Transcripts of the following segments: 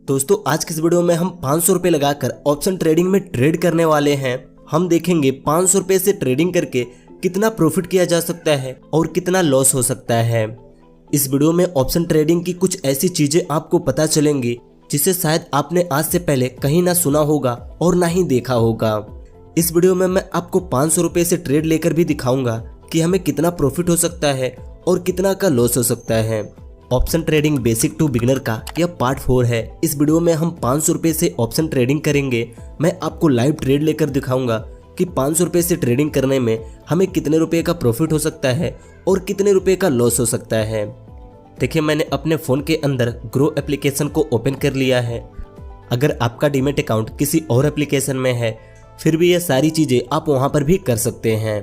दोस्तों आज की इस वीडियो में हम 500 रुपए लगाकर ऑप्शन ट्रेडिंग में ट्रेड करने वाले हैं। हम देखेंगे 500 रुपए से ट्रेडिंग करके कितना प्रॉफिट किया जा सकता है और कितना लॉस हो सकता है। इस वीडियो में ऑप्शन ट्रेडिंग की कुछ ऐसी चीजें आपको पता चलेंगी जिसे शायद आपने आज से पहले कहीं ना सुना होगा और ना ही देखा होगा। इस वीडियो में मैं आपको 500 रुपए से ट्रेड लेकर भी दिखाऊंगा कि हमें कितना प्रॉफिट हो सकता है और कितना का लॉस हो सकता है। Option trading basic to beginner का यह पार्ट 4 है। इस वीडियो में हम 500 रुपए से ऑप्शन ट्रेडिंग करेंगे। मैं आपको लाइव ट्रेड लेकर दिखाऊंगा कि 500 रुपए से ट्रेडिंग करने में हमें कितने रुपए का प्रॉफिट हो सकता है और कितने रुपए का लॉस हो सकता है। देखिए मैंने अपने फ़ोन के अंदर ग्रो एप्लीकेशन को ओपन कर लिया है। अगर आपका डीमैट अकाउंट किसी और एप्लीकेशन में है फिर भी ये सारी चीज़ें आप वहाँ पर भी कर सकते हैं।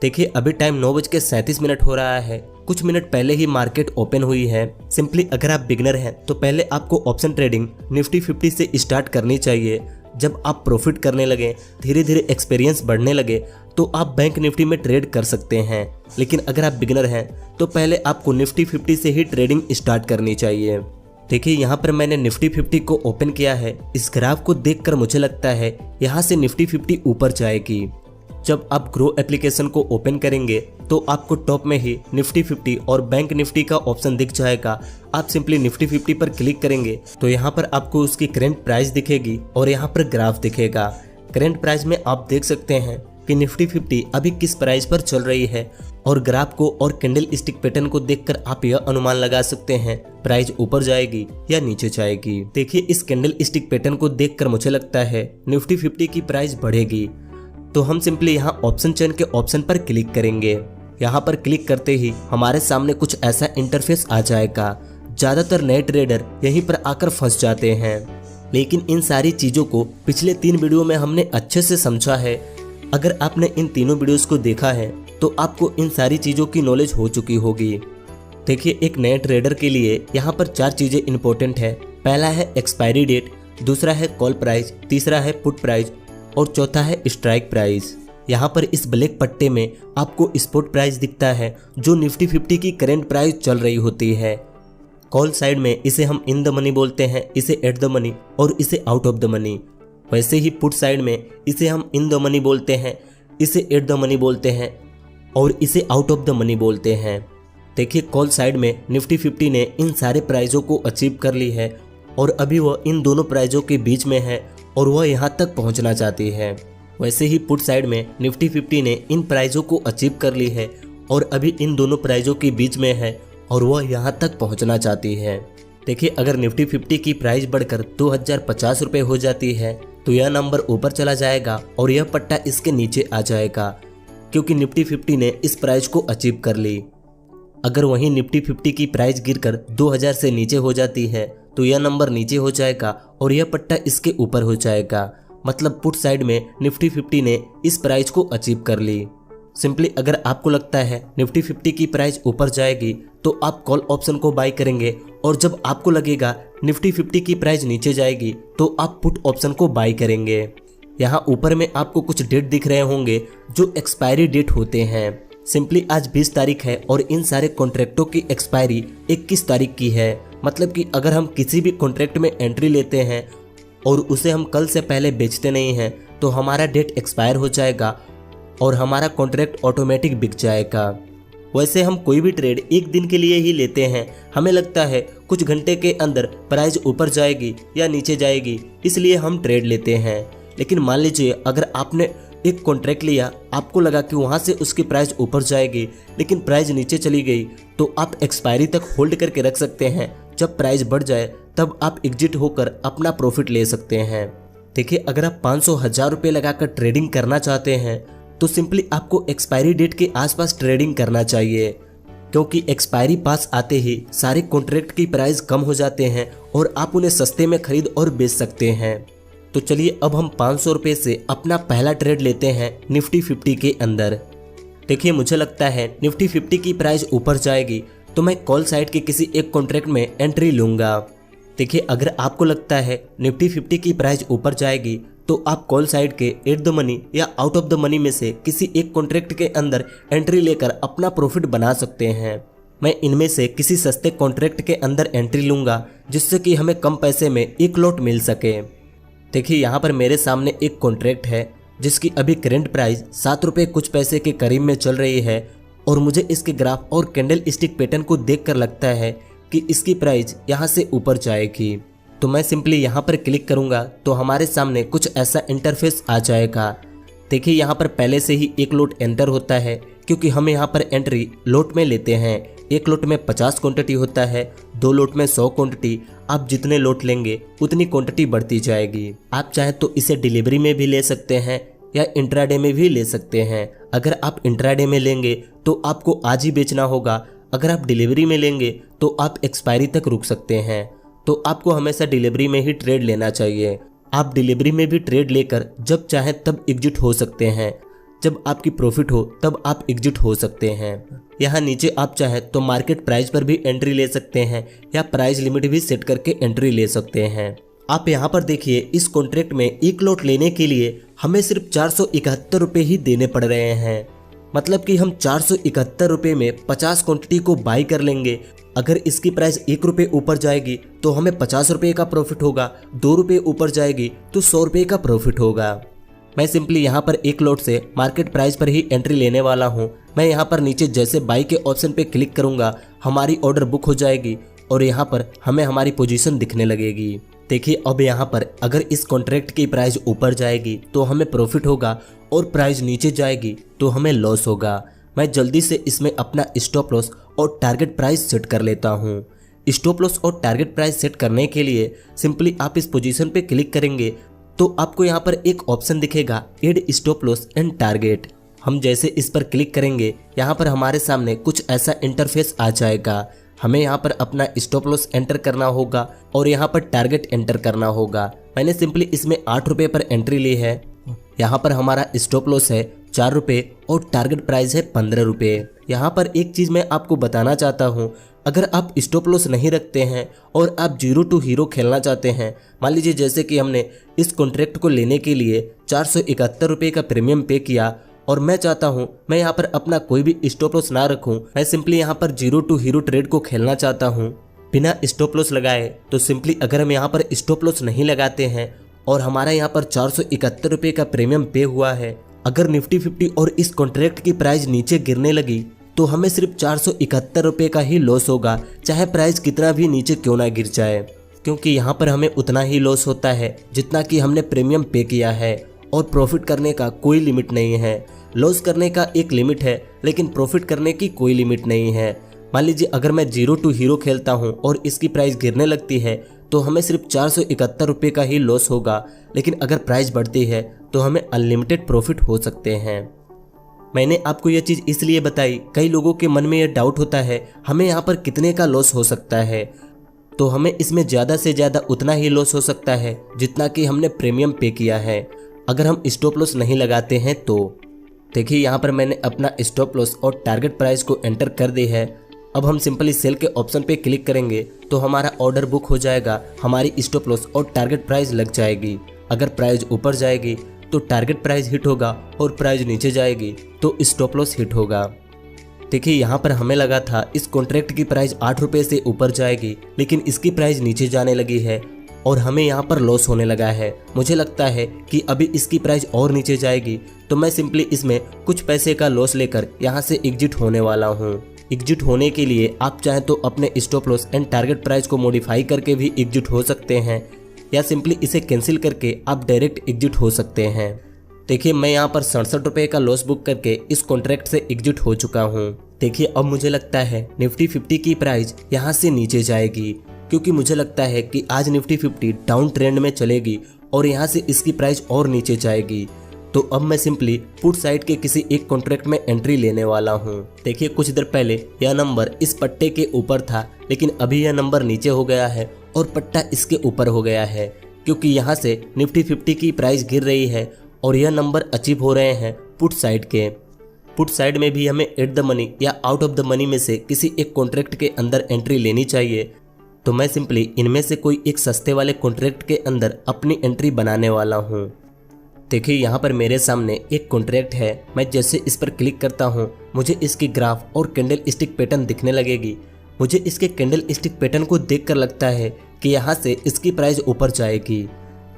देखिए अभी टाइम 9:37 हो रहा है। कुछ मिनट पहले ही मार्केट ओपन हुई है। सिंपली अगर आप बिगनर हैं तो पहले आपको ऑप्शन ट्रेडिंग निफ्टी 50 से स्टार्ट करनी चाहिए। जब आप प्रॉफिट करने लगे, धीरे धीरे एक्सपीरियंस बढ़ने लगे तो आप बैंक निफ्टी में ट्रेड कर सकते हैं। लेकिन अगर आप बिगनर हैं तो पहले आपको निफ्टी 50 से ही ट्रेडिंग स्टार्ट करनी चाहिए। देखिए यहाँ पर मैंने निफ्टी 50 को ओपन किया है। इस ग्राफ को देखकर मुझे लगता है यहाँ से निफ्टी 50 ऊपर जाएगी। जब आप ग्रो एप्लीकेशन को ओपन करेंगे तो आपको टॉप में ही निफ्टी 50 और बैंक निफ्टी का ऑप्शन दिख जाएगा। आप सिंपली निफ्टी 50 पर क्लिक करेंगे तो यहाँ पर आपको उसकी करंट प्राइस दिखेगी और यहाँ पर ग्राफ दिखेगा। करंट प्राइस में आप देख सकते हैं कि निफ्टी 50 अभी किस प्राइस पर चल रही है और ग्राफ को और कैंडल स्टिक पैटर्न को देखकर आप यह अनुमान लगा सकते हैं प्राइस ऊपर जाएगी या नीचे जाएगी। देखिए इस कैंडल स्टिक पैटर्न को देखकर मुझे लगता है निफ्टी 50 की प्राइस बढ़ेगी। तो हम सिंपली यहाँ ऑप्शन चेन के ऑप्शन पर क्लिक करेंगे। यहाँ पर क्लिक करते ही हमारे सामने कुछ ऐसा इंटरफेस आ जाएगा। ज़्यादातर नए ट्रेडर यहीं पर आकर फंस जाते हैं, लेकिन इन सारी चीज़ों को पिछले 3 वीडियो में हमने अच्छे से समझा है। अगर आपने इन तीनों वीडियोस को देखा है तो आपको इन सारी चीज़ों की नॉलेज हो चुकी होगी। देखिए एक नए ट्रेडर के लिए यहाँ पर 4 चीज़ें इंपॉर्टेंट है। पहला है एक्सपायरी डेट, दूसरा है कॉल प्राइस, तीसरा है पुट प्राइस और चौथा है स्ट्राइक प्राइस। यहाँ पर इस ब्लैक पट्टे में आपको स्पॉट प्राइस दिखता है जो निफ्टी 50 की करंट प्राइस चल रही होती है। कॉल साइड में इसे हम इन द मनी बोलते हैं, इसे एट द मनी और इसे आउट ऑफ द मनी। वैसे ही पुट साइड में इसे हम इन द मनी बोलते हैं, इसे एट द मनी बोलते हैं और इसे आउट ऑफ द मनी बोलते हैं। देखिए कॉल साइड में निफ्टी 50 ने इन सारे प्राइजों को अचीव कर ली है और अभी वह इन दोनों प्राइजों के बीच में है और वह यहाँ तक पहुँचना चाहती है। वैसे ही पुट साइड में निफ्टी 50 ने इन प्राइजों को अचीव कर ली है और अभी इन दोनों प्राइजों के बीच में है और वह यहाँ तक पहुँचना चाहती है। देखिए अगर निफ्टी 50 की प्राइस बढ़कर 2050 रुपये हो जाती है तो यह नंबर ऊपर चला जाएगा और यह पट्टा इसके नीचे आ जाएगा क्योंकि निफ्टी 50 ने इस प्राइस को अचीव कर ली। अगर वहीं निफ्टी 50 की प्राइस गिरकर 2000 से नीचे हो जाती है तो यह नंबर नीचे हो जाएगा और यह पट्टा इसके ऊपर हो जाएगा। मतलब पुट साइड में निफ्टी 50 ने इस प्राइस को अचीव कर ली। सिंपली अगर आपको लगता है निफ्टी 50 की प्राइस ऊपर जाएगी तो आप कॉल ऑप्शन को बाय करेंगे और जब आपको लगेगा निफ्टी 50 की प्राइस नीचे जाएगी तो आप पुट ऑप्शन को बाय करेंगे। यहाँ ऊपर में आपको कुछ डेट दिख रहे होंगे जो एक्सपायरी डेट होते हैं। सिंपली आज 20 तारीख है और इन सारे कॉन्ट्रैक्टों की एक्सपायरी 21 तारीख की है। मतलब कि अगर हम किसी भी कॉन्ट्रैक्ट में एंट्री लेते हैं और उसे हम कल से पहले बेचते नहीं हैं तो हमारा डेट एक्सपायर हो जाएगा और हमारा कॉन्ट्रैक्ट ऑटोमेटिक बिक जाएगा। वैसे हम कोई भी ट्रेड एक दिन के लिए ही लेते हैं। हमें लगता है कुछ घंटे के अंदर प्राइस ऊपर जाएगी या नीचे जाएगी, इसलिए हम ट्रेड लेते हैं। लेकिन मान लीजिए अगर आपने एक कॉन्ट्रैक्ट लिया, आपको लगा कि वहाँ से उसकी प्राइस ऊपर जाएगी लेकिन प्राइस नीचे चली गई तो आप एक्सपायरी तक होल्ड करके रख सकते हैं। जब प्राइस बढ़ जाए तब आप एग्जिट होकर अपना प्रॉफिट ले सकते हैं। देखिए अगर आप 500,000 रुपये लगाकर ट्रेडिंग करना चाहते हैं तो सिंपली आपको एक्सपायरी डेट के आसपास ट्रेडिंग करना चाहिए क्योंकि एक्सपायरी पास आते ही सारे कॉन्ट्रैक्ट की प्राइस कम हो जाते हैं और आप उन्हें सस्ते में खरीद और बेच सकते हैं। तो चलिए अब हम 500 रुपये से अपना पहला ट्रेड लेते हैं निफ्टी 50 के अंदर। देखिए मुझे लगता है निफ्टी 50 की प्राइस ऊपर जाएगी तो मैं कॉल साइड के किसी एक कॉन्ट्रैक्ट में एंट्री लूँगा। देखिए अगर आपको लगता है निफ्टी 50 की प्राइस ऊपर जाएगी तो आप कॉल साइड के एट द मनी या आउट ऑफ द मनी में से किसी एक कॉन्ट्रैक्ट के अंदर एंट्री लेकर अपना प्रॉफिट बना सकते हैं। मैं इनमें से किसी सस्ते कॉन्ट्रैक्ट के अंदर एंट्री लूँगा जिससे कि हमें कम पैसे में एक लॉट मिल सके। देखिए यहाँ पर मेरे सामने एक कॉन्ट्रैक्ट है जिसकी अभी करंट प्राइस 7 रुपये कुछ पैसे के करीब में चल रही है और मुझे इसके ग्राफ और कैंडल स्टिक पैटर्न को देखकर लगता है कि इसकी प्राइस यहाँ से ऊपर जाएगी। तो मैं सिंपली यहाँ पर क्लिक करूँगा तो हमारे सामने कुछ ऐसा इंटरफेस आ जाएगा। देखिए यहाँ पर पहले से ही एक लोट एंटर होता है क्योंकि हम यहाँ पर एंट्री लोट में लेते हैं। एक लोट में 50 क्वांटिटी होता है, 2 लोट में 100 क्वांटिटी। आप जितने लोट लेंगे उतनी क्वांटिटी बढ़ती जाएगी। आप चाहे तो इसे डिलीवरी में भी ले सकते हैं या इंट्राडे में भी ले सकते हैं। अगर आप इंट्राडे में लेंगे तो आपको आज ही बेचना होगा, अगर आप डिलीवरी में लेंगे तो आप एक्सपायरी तक रुक सकते हैं। तो आपको हमेशा डिलीवरी में ही ट्रेड लेना चाहिए। आप डिलीवरी में भी ट्रेड लेकर जब चाहे तब एग्जिट हो सकते हैं, जब आपकी प्रॉफिट हो तब आप एग्जिट हो सकते हैं। यहाँ नीचे आप चाहे तो मार्केट प्राइस पर भी एंट्री ले सकते हैं या प्राइस लिमिट भी सेट करके एंट्री ले सकते हैं। आप यहाँ पर देखिए इस कॉन्ट्रैक्ट में एक लॉट लेने के लिए हमें सिर्फ 471 रुपये ही देने पड़ रहे हैं। मतलब कि हम 471 रुपये में 50 क्वांटिटी को बाई कर लेंगे। अगर इसकी प्राइस 1 रुपये ऊपर जाएगी तो हमें 50 रुपये का प्रॉफिट होगा, 2 रुपये ऊपर जाएगी तो 100 रुपये का प्रॉफिट होगा। मैं सिंपली यहाँ पर एक लॉट से मार्केट प्राइस पर ही एंट्री लेने वाला हूँ। मैं यहाँ पर नीचे जैसे बाई के ऑप्शन पे क्लिक करूँगा हमारी ऑर्डर बुक हो जाएगी और यहाँ पर हमें हमारी पोजीशन दिखने लगेगी। देखिए अब यहाँ पर अगर इस कॉन्ट्रैक्ट की प्राइस ऊपर जाएगी तो हमें प्रॉफिट होगा और प्राइस नीचे जाएगी तो हमें लॉस होगा। मैं जल्दी से इसमें अपना स्टॉप लॉस और टारगेट प्राइस सेट कर लेता हूँ। स्टॉप लॉस और टारगेट प्राइस सेट करने के लिए सिंपली आप इस पोजीशन पे क्लिक करेंगे तो आपको यहाँ पर एक ऑप्शन दिखेगा add stop loss and target. हम जैसे इस पर क्लिक करेंगे यहाँ पर हमारे सामने कुछ ऐसा इंटरफेस आ जाएगा। हमें यहाँ पर अपना स्टॉप लॉस एंटर करना होगा और यहाँ पर टारगेट एंटर करना होगा। मैंने सिंपली इसमें 8 रुपये पर एंट्री ली है। यहाँ पर हमारा स्टॉप लॉस है 4 रुपये और टारगेट प्राइस है 15 रुपये। यहाँ पर एक चीज़ मैं आपको बताना चाहता हूँ, अगर आप स्टॉप लॉस नहीं रखते हैं और आप 0 टू हीरो खेलना चाहते हैं, मान लीजिए जैसे कि हमने इस कॉन्ट्रैक्ट को लेने के लिए 471 रुपये का प्रीमियम पे किया और मैं चाहता हूं मैं यहाँ पर अपना कोई भी स्टॉप लॉस ना रखूं, मैं सिंपली यहाँ पर 0 टू हीरो ट्रेड को खेलना चाहता हूं बिना स्टॉप लॉस लगाए। तो सिंपली अगर हम यहाँ पर स्टॉप लॉस नहीं लगाते हैं और हमारा यहाँ पर 471 रुपये का प्रीमियम पे हुआ है, अगर निफ्टी 50 और इस कॉन्ट्रैक्ट की प्राइस नीचे गिरने लगी तो हमें सिर्फ 471 रुपये का ही लॉस होगा, चाहे प्राइस कितना भी नीचे क्यों ना गिर जाए, क्योंकि यहाँ पर हमें उतना ही लॉस होता है जितना कि हमने प्रीमियम पे किया है और प्रॉफिट करने का कोई लिमिट नहीं है। लॉस करने का एक लिमिट है लेकिन प्रॉफिट करने की कोई लिमिट नहीं है। मान लीजिए अगर मैं 0 टू हीरो खेलता हूँ और इसकी प्राइस गिरने लगती है तो हमें सिर्फ 471 रुपये का ही लॉस होगा, लेकिन अगर प्राइस बढ़ती है तो हमें अनलिमिटेड प्रॉफिट हो सकते हैं। मैंने आपको यह चीज़ इसलिए बताई, कई लोगों के मन में यह डाउट होता है हमें यहाँ पर कितने का लॉस हो सकता है। तो हमें इसमें ज़्यादा से ज़्यादा उतना ही लॉस हो सकता है जितना कि हमने प्रीमियम पे किया है, अगर हम स्टॉप लॉस नहीं लगाते हैं तो। देखिए यहाँ पर मैंने अपना स्टॉप लॉस और टारगेट प्राइस को एंटर कर दी है। अब हम सिंपली सेल के ऑप्शन पे क्लिक करेंगे तो हमारा ऑर्डर बुक हो जाएगा, हमारी स्टॉप लॉस और टारगेट प्राइस लग जाएगी। अगर प्राइस ऊपर जाएगी तो टारगेट प्राइस हिट होगा और प्राइस नीचे जाएगी तो स्टॉप लॉस हिट होगा। देखिए यहाँ पर हमें लगा था इस कॉन्ट्रैक्ट की प्राइस 8 रुपये से ऊपर जाएगी, लेकिन इसकी प्राइस नीचे जाने लगी है और हमें यहाँ पर लॉस होने लगा है। मुझे लगता है कि अभी इसकी प्राइस और नीचे जाएगी तो मैं सिंपली इसमें कुछ पैसे का लॉस लेकर यहाँ से एग्जिट होने वाला हूँ। एग्जिट होने के लिए आप चाहें तो अपने stop loss and target price को मॉडिफाई करके भी एग्जिट हो सकते हैं या सिंपली इसे कैंसिल करके आप डायरेक्ट एग्जिट हो सकते हैं। देखिए मैं यहाँ पर 67 रुपये का लॉस बुक करके इस कॉन्ट्रैक्ट से एग्जिट हो चुका हूँ। देखिए अब मुझे लगता है निफ्टी 50 की प्राइस यहाँ से नीचे जाएगी, क्योंकि मुझे लगता है कि आज निफ्टी 50 डाउन ट्रेंड में चलेगी और यहाँ से इसकी प्राइस और नीचे जाएगी। तो अब मैं सिंपली पुट साइड के किसी एक कॉन्ट्रैक्ट में एंट्री लेने वाला हूँ। देखिए कुछ देर पहले यह नंबर इस पट्टे के ऊपर था, लेकिन अभी यह नंबर नीचे हो गया है और पट्टा इसके ऊपर हो गया है, क्योंकि यहाँ से निफ्टी 50 की प्राइस गिर रही है और यह नंबर अचीव हो रहे हैं पुट साइड के। पुट साइड में भी हमें एट द मनी या आउट ऑफ द मनी में से किसी एक कॉन्ट्रैक्ट के अंदर एंट्री लेनी चाहिए। तो मैं सिंपली इनमें से कोई एक सस्ते वाले कॉन्ट्रैक्ट के अंदर अपनी एंट्री बनाने वाला हूँ। देखिए यहाँ पर मेरे सामने एक कॉन्ट्रैक्ट है। मैं जैसे इस पर क्लिक करता हूँ मुझे इसकी ग्राफ और कैंडल स्टिक पैटर्न दिखने लगेगी। मुझे इसके कैंडल स्टिक पैटर्न को देखकर लगता है कि यहाँ से इसकी प्राइस ऊपर जाएगी।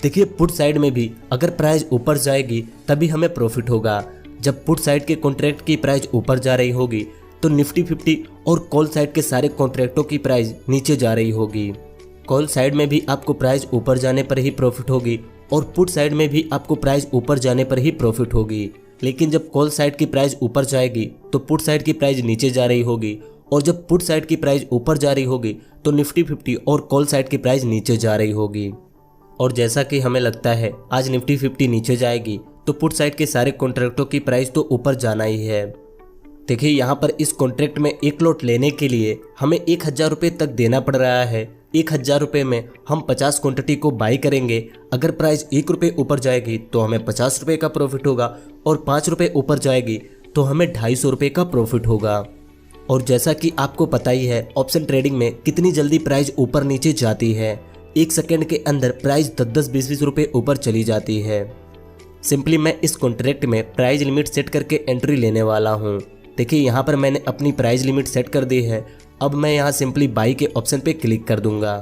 देखिए पुट साइड में भी अगर प्राइस ऊपर जाएगी तभी हमें प्रॉफिट होगा। जब पुट साइड के कॉन्ट्रैक्ट की प्राइस ऊपर जा रही होगी तो निफ्टी 50 और कॉल साइड के सारे कॉन्ट्रैक्टों की प्राइस नीचे जा रही होगी। कॉल साइड में भी आपको प्राइस ऊपर जाने पर ही प्रॉफिट होगी और पुट साइड में भी आपको प्राइस ऊपर जाने पर ही प्रॉफिट होगी। लेकिन जब कॉल साइड की प्राइस ऊपर जाएगी तो पुट साइड की प्राइस नीचे जा रही होगी और जब पुट साइड की प्राइस ऊपर जा रही होगी तो निफ्टी 50 और कॉल साइड की प्राइस नीचे जा रही होगी। और जैसा कि हमें लगता है आज निफ्टी 50 नीचे जाएगी तो पुट साइड के सारे कॉन्ट्रैक्टों की प्राइस तो ऊपर जाना ही है। देखिए यहाँ पर इस कॉन्ट्रैक्ट में एक लॉट लेने के लिए हमें 1000 रुपये तक देना पड़ रहा है। 1000 रुपये में हम 50 क्वांटिटी को बाई करेंगे। अगर प्राइस 1 रुपये ऊपर जाएगी तो हमें 50 रुपये का प्रॉफिट होगा और 5 रुपये ऊपर जाएगी तो हमें 250 रुपये का प्रॉफिट होगा। और जैसा कि आपको पता ही है ऑप्शन ट्रेडिंग में कितनी जल्दी प्राइस ऊपर नीचे जाती है। 1 सेकेंड के अंदर प्राइस 10-10, 20-20 रुपये ऊपर चली जाती है। सिंपली मैं इस कॉन्ट्रैक्ट में प्राइस लिमिट सेट करके एंट्री लेने वाला हूँ। देखिए यहाँ पर मैंने अपनी प्राइस लिमिट सेट कर दी है। अब मैं यहाँ सिंपली बाई के ऑप्शन पे क्लिक कर दूंगा।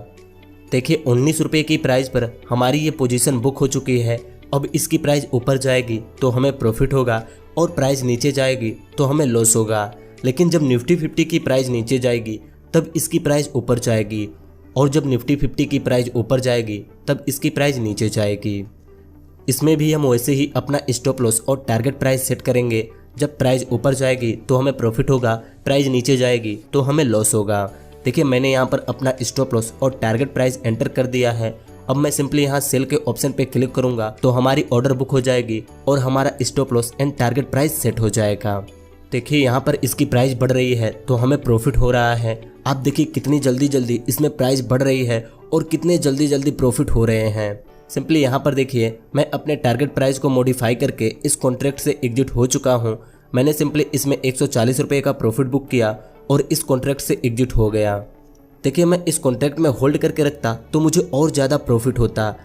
देखिए 19 रुपये की प्राइस पर हमारी ये पोजीशन बुक हो चुकी है। अब इसकी प्राइस ऊपर जाएगी तो हमें प्रॉफिट होगा और प्राइस नीचे जाएगी तो हमें लॉस होगा। लेकिन जब निफ्टी 50 की प्राइस नीचे जाएगी तब इसकी प्राइस ऊपर जाएगी और जब निफ्टी 50 की प्राइस ऊपर जाएगी तब इसकी प्राइस नीचे जाएगी। इसमें भी हम वैसे ही अपना स्टॉप लॉस और टारगेट प्राइस सेट करेंगे। जब प्राइस ऊपर जाएगी तो हमें प्रॉफिट होगा, प्राइस नीचे जाएगी तो हमें लॉस होगा। देखिए मैंने यहाँ पर अपना स्टॉप लॉस और टारगेट प्राइस एंटर कर दिया है। अब मैं सिंपली यहाँ सेल के ऑप्शन पे क्लिक करूंगा तो हमारी ऑर्डर बुक हो जाएगी और हमारा stop loss and target price set हो जाएगा। देखिए यहाँ पर इसकी प्राइस बढ़ रही है तो हमें प्रॉफिट हो रहा है। आप देखिए कितनी जल्दी जल्दी इसमें प्राइस बढ़ रही है और कितने जल्दी जल्दी प्रॉफिट हो रहे हैं। सिंपली यहाँ पर देखिए मैं अपने टारगेट प्राइस को मॉडिफाई करके इस कॉन्ट्रैक्ट से एग्जिट हो चुका हूँ। मैंने सिंपली इसमें 140 रुपये का प्रॉफिट बुक किया और इस कॉन्ट्रैक्ट से एग्जिट हो गया। देखिए मैं इस कॉन्ट्रैक्ट में होल्ड करके रखता तो मुझे और ज़्यादा प्रॉफिट होता,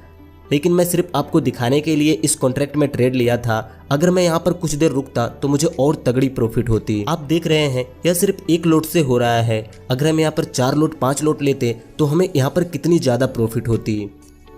लेकिन मैं सिर्फ आपको दिखाने के लिए इस कॉन्ट्रैक्ट में ट्रेड लिया था। अगर मैं यहाँ पर कुछ देर रुकता तो मुझे और तगड़ी प्रॉफिट होती। आप देख रहे हैं यह सिर्फ 1 लोट से हो रहा है। अगर हम यहाँ पर 4 लोट 5 लोट लेते तो हमें यहाँ पर कितनी ज़्यादा प्रॉफिट होती।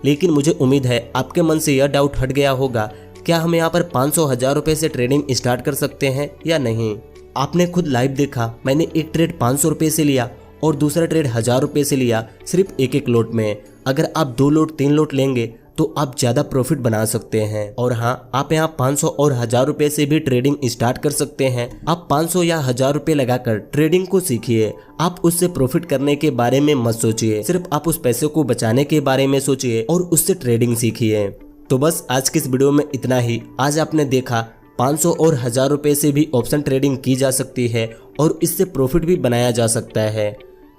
लेकिन मुझे उम्मीद है आपके मन से यह डाउट हट गया होगा, क्या हम यहाँ पर 500-1000 रुपये से ट्रेडिंग स्टार्ट कर सकते हैं या नहीं। आपने खुद लाइव देखा, मैंने एक ट्रेड 500 रुपये से लिया और दूसरा ट्रेड 1000 रुपये से लिया, सिर्फ एक लोट में। अगर आप 2 लोट 3 लोट लेंगे तो आप ज़्यादा प्रॉफिट बना सकते हैं। और हाँ, आप यहाँ 500 और 1000 रुपये से भी ट्रेडिंग स्टार्ट कर सकते हैं। आप 500 या 1000 रुपये लगाकर ट्रेडिंग को सीखिए। आप उससे प्रॉफिट करने के बारे में मत सोचिए, सिर्फ आप उस पैसे को बचाने के बारे में सोचिए और उससे ट्रेडिंग सीखिए। तो बस आज की इस वीडियो में इतना ही। आज आपने देखा 500 और 1000 रुपये से भी ऑप्शन ट्रेडिंग की जा सकती है और इससे प्रॉफिट भी बनाया जा सकता है।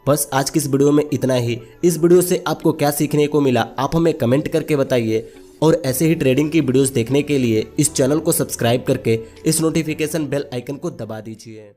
बस आज की इस वीडियो में इतना ही। इस वीडियो से आपको क्या सीखने को मिला आप हमें कमेंट करके बताइए और ऐसे ही ट्रेडिंग की वीडियोस देखने के लिए इस चैनल को सब्सक्राइब करके इस नोटिफिकेशन बेल आइकन को दबा दीजिए।